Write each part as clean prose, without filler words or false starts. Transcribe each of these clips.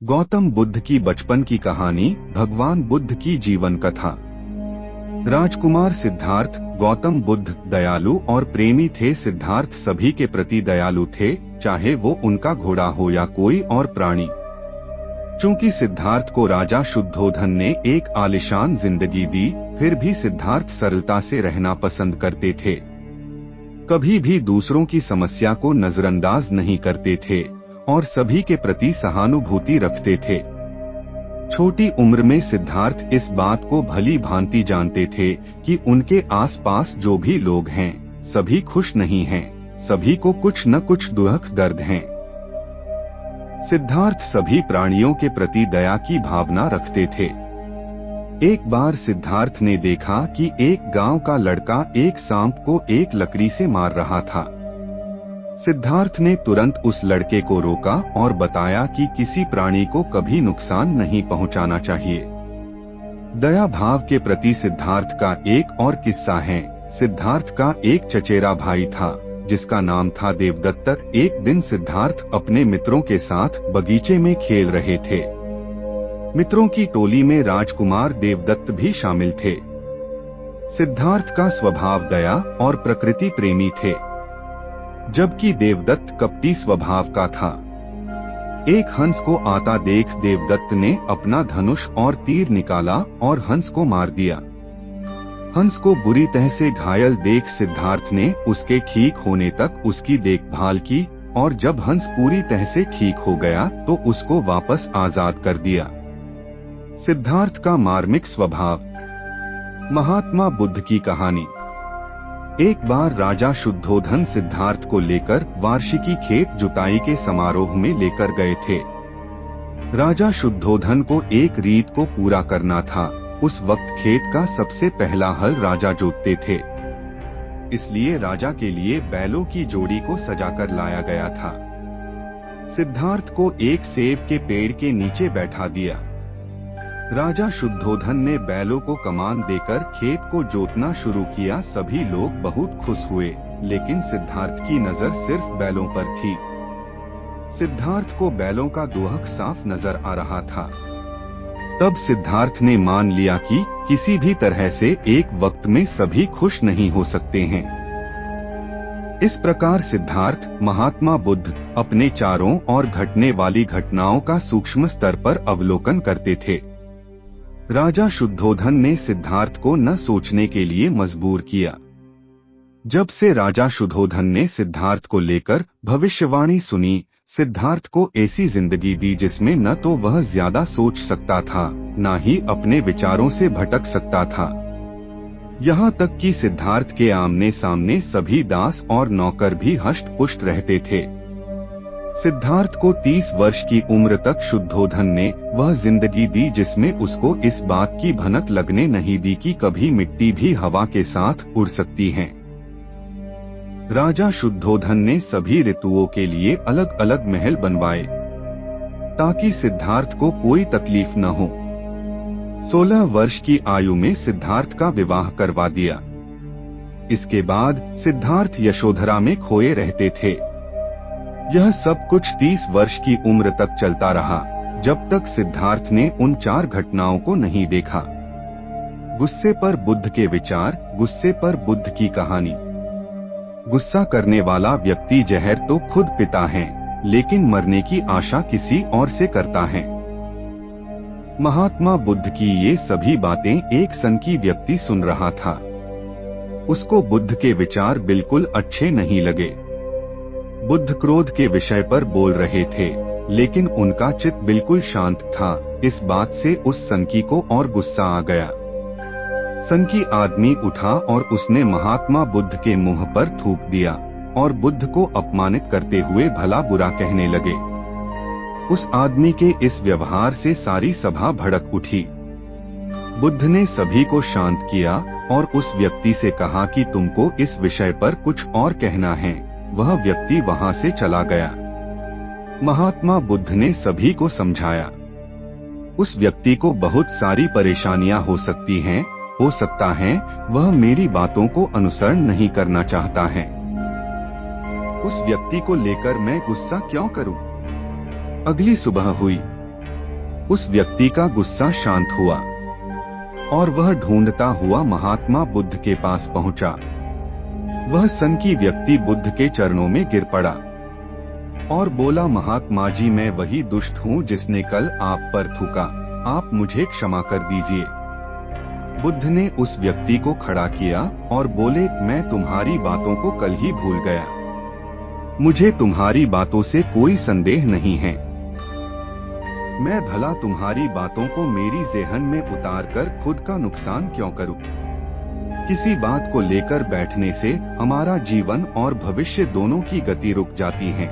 गौतम बुद्ध की बचपन की कहानी, भगवान बुद्ध की जीवन कथा। राजकुमार सिद्धार्थ, गौतम बुद्ध दयालु और प्रेमी थे। सिद्धार्थ सभी के प्रति दयालु थे, चाहे वो उनका घोड़ा हो या कोई और प्राणी। चूंकि सिद्धार्थ को राजा शुद्धोधन ने एक आलीशान जिंदगी दी, फिर भी सिद्धार्थ सरलता से रहना पसंद करते थे। कभी भी दूसरों की समस्या को नजरअंदाज नहीं करते थे और सभी के प्रति सहानुभूति रखते थे। छोटी उम्र में सिद्धार्थ इस बात को भली भांति जानते थे कि उनके आसपास जो भी लोग हैं, सभी खुश नहीं हैं, सभी को कुछ न कुछ दुख दर्द हैं। सिद्धार्थ सभी प्राणियों के प्रति दया की भावना रखते थे। एक बार सिद्धार्थ ने देखा कि एक गांव का लड़का एक सांप को एक लकड़ी से मार रहा था। सिद्धार्थ ने तुरंत उस लड़के को रोका और बताया कि किसी प्राणी को कभी नुकसान नहीं पहुंचाना चाहिए। दया भाव के प्रति सिद्धार्थ का एक और किस्सा है। सिद्धार्थ का एक चचेरा भाई था जिसका नाम था देवदत्त। एक दिन सिद्धार्थ अपने मित्रों के साथ बगीचे में खेल रहे थे। मित्रों की टोली में राजकुमार देवदत्त भी शामिल थे। सिद्धार्थ का स्वभाव दया और प्रकृति प्रेमी थे, जबकि देवदत्त कपटी स्वभाव का था। एक हंस को आता देख देवदत्त ने अपना धनुष और तीर निकाला और हंस को मार दिया। हंस को बुरी तरह से घायल देख सिद्धार्थ ने उसके ठीक होने तक उसकी देखभाल की और जब हंस पूरी तरह से ठीक हो गया तो उसको वापस आजाद कर दिया। सिद्धार्थ का मार्मिक स्वभाव। महात्मा बुद्ध की कहानी। एक बार राजा शुद्धोधन सिद्धार्थ को लेकर वार्षिकी खेत जुताई के समारोह में लेकर गए थे। राजा शुद्धोधन को एक रीत को पूरा करना था। उस वक्त खेत का सबसे पहला हल राजा जोतते थे, इसलिए राजा के लिए बैलों की जोड़ी को सजाकर लाया गया था। सिद्धार्थ को एक सेब के पेड़ के नीचे बैठा दिया। राजा शुद्धोधन ने बैलों को कमान देकर खेत को जोतना शुरू किया। सभी लोग बहुत खुश हुए, लेकिन सिद्धार्थ की नजर सिर्फ बैलों पर थी। सिद्धार्थ को बैलों का दुहक साफ नजर आ रहा था। तब सिद्धार्थ ने मान लिया कि किसी भी तरह से एक वक्त में सभी खुश नहीं हो सकते हैं। इस प्रकार सिद्धार्थ, महात्मा बुद्ध, अपने चारों ओर घटने वाली घटनाओं का सूक्ष्म स्तर पर अवलोकन करते थे। राजा शुद्धोधन ने सिद्धार्थ को न सोचने के लिए मजबूर किया। जब से राजा शुद्धोधन ने सिद्धार्थ को लेकर भविष्यवाणी सुनी, सिद्धार्थ को ऐसी जिंदगी दी जिसमें न तो वह ज्यादा सोच सकता था, न ही अपने विचारों से भटक सकता था। यहाँ तक कि सिद्धार्थ के आमने सामने सभी दास और नौकर भी हष्ट पुष्ट रहते थे। सिद्धार्थ को 30 वर्ष की उम्र तक शुद्धोधन ने वह जिंदगी दी जिसमें उसको इस बात की भनक लगने नहीं दी कि कभी मिट्टी भी हवा के साथ उड़ सकती है। राजा शुद्धोधन ने सभी ऋतुओं के लिए अलग अलग महल बनवाए ताकि सिद्धार्थ को कोई तकलीफ न हो। 16 वर्ष की आयु में सिद्धार्थ का विवाह करवा दिया। इसके बाद सिद्धार्थ यशोधरा में खोए रहते थे। यह सब कुछ 30 वर्ष की उम्र तक चलता रहा, जब तक सिद्धार्थ ने उन 4 घटनाओं को नहीं देखा। गुस्से पर बुद्ध के विचार, गुस्से पर बुद्ध की कहानी। गुस्सा करने वाला व्यक्ति जहर तो खुद पीता है, लेकिन मरने की आशा किसी और से करता है। महात्मा बुद्ध की ये सभी बातें एक सनकी व्यक्ति सुन रहा था। उसको बुद्ध के विचार बिल्कुल अच्छे नहीं लगे। बुद्ध क्रोध के विषय पर बोल रहे थे, लेकिन उनका चित्त बिल्कुल शांत था। इस बात से उस सनकी को और गुस्सा आ गया। सनकी आदमी उठा और उसने महात्मा बुद्ध के मुंह पर थूक दिया और बुद्ध को अपमानित करते हुए भला बुरा कहने लगे। उस आदमी के इस व्यवहार से सारी सभा भड़क उठी। बुद्ध ने सभी को शांत किया और उस व्यक्ति से कहा कि तुमको इस विषय पर कुछ और कहना है। वह व्यक्ति वहां से चला गया। महात्मा बुद्ध ने सभी को समझाया, उस व्यक्ति को बहुत सारी परेशानियां हो सकती हैं, हो सकता है वह मेरी बातों को अनुसरण नहीं करना चाहता है। उस व्यक्ति को लेकर मैं गुस्सा क्यों करूं? अगली सुबह हुई। उस व्यक्ति का गुस्सा शांत हुआ और वह ढूंढता हुआ महात्मा बुद्ध के पास पहुंचा। वह सनकी व्यक्ति बुद्ध के चरणों में गिर पड़ा और बोला, महात्मा जी, मैं वही दुष्ट हूँ जिसने कल आप पर थूका। आप मुझे क्षमा कर दीजिए। बुद्ध ने उस व्यक्ति को खड़ा किया और बोले, मैं तुम्हारी बातों को कल ही भूल गया। मुझे तुम्हारी बातों से कोई संदेह नहीं है। मैं भला तुम्हारी बातों को मेरी ज़हन में उतारकर खुद का नुकसान क्यों करूं? किसी बात को लेकर बैठने से हमारा जीवन और भविष्य दोनों की गति रुक जाती है।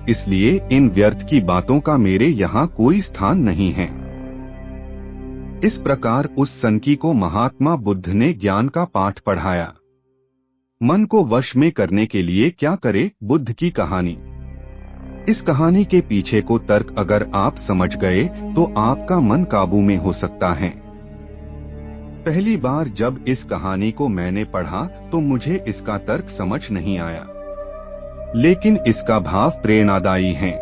इसलिए इन व्यर्थ की बातों का मेरे यहाँ कोई स्थान नहीं है। इस प्रकार उस सनकी को महात्मा बुद्ध ने ज्ञान का पाठ पढ़ाया। मन को वश में करने के लिए क्या करे? बुद्ध की कहानी। इस कहानी के पीछे को तर्क अगर आप समझ गए तो आपका मन काबू में हो सकता है। पहली बार जब इस कहानी को मैंने पढ़ा तो मुझे इसका तर्क समझ नहीं आया, लेकिन इसका भाव प्रेरणादायी है।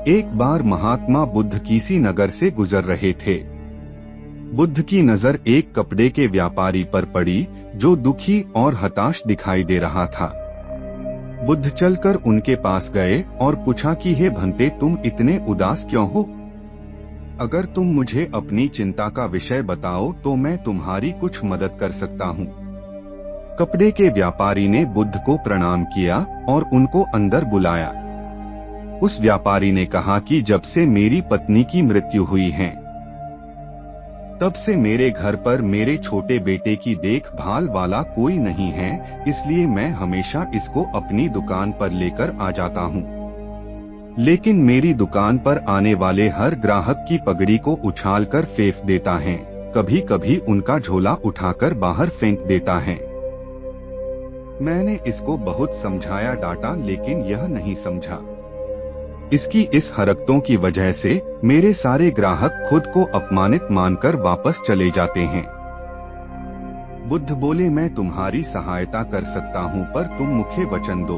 एक बार महात्मा बुद्ध किसी नगर से गुजर रहे थे। बुद्ध की नजर एक कपड़े के व्यापारी पर पड़ी जो दुखी और हताश दिखाई दे रहा था। बुद्ध चलकर उनके पास गए और पूछा कि हे भंते, तुम इतने उदास क्यों हो? अगर तुम मुझे अपनी चिंता का विषय बताओ तो मैं तुम्हारी कुछ मदद कर सकता हूँ। कपड़े के व्यापारी ने बुद्ध को प्रणाम किया और उनको अंदर बुलाया। उस व्यापारी ने कहा कि जब से मेरी पत्नी की मृत्यु हुई है, तब से मेरे घर पर मेरे छोटे बेटे की देखभाल वाला कोई नहीं है, इसलिए मैं हमेशा इसको अपनी दुकान पर लेकर आ जाता हूँ। लेकिन मेरी दुकान पर आने वाले हर ग्राहक की पगड़ी को उछालकर फेंक देता है, कभी कभी उनका झोला उठाकर बाहर फेंक देता है। मैंने इसको बहुत समझाया, डांटा, लेकिन यह नहीं समझा। इसकी इस हरकतों की वजह से मेरे सारे ग्राहक खुद को अपमानित मानकर वापस चले जाते हैं। बुद्ध बोले, मैं तुम्हारी सहायता कर सकता हूँ, पर तुम मुझे वचन दो।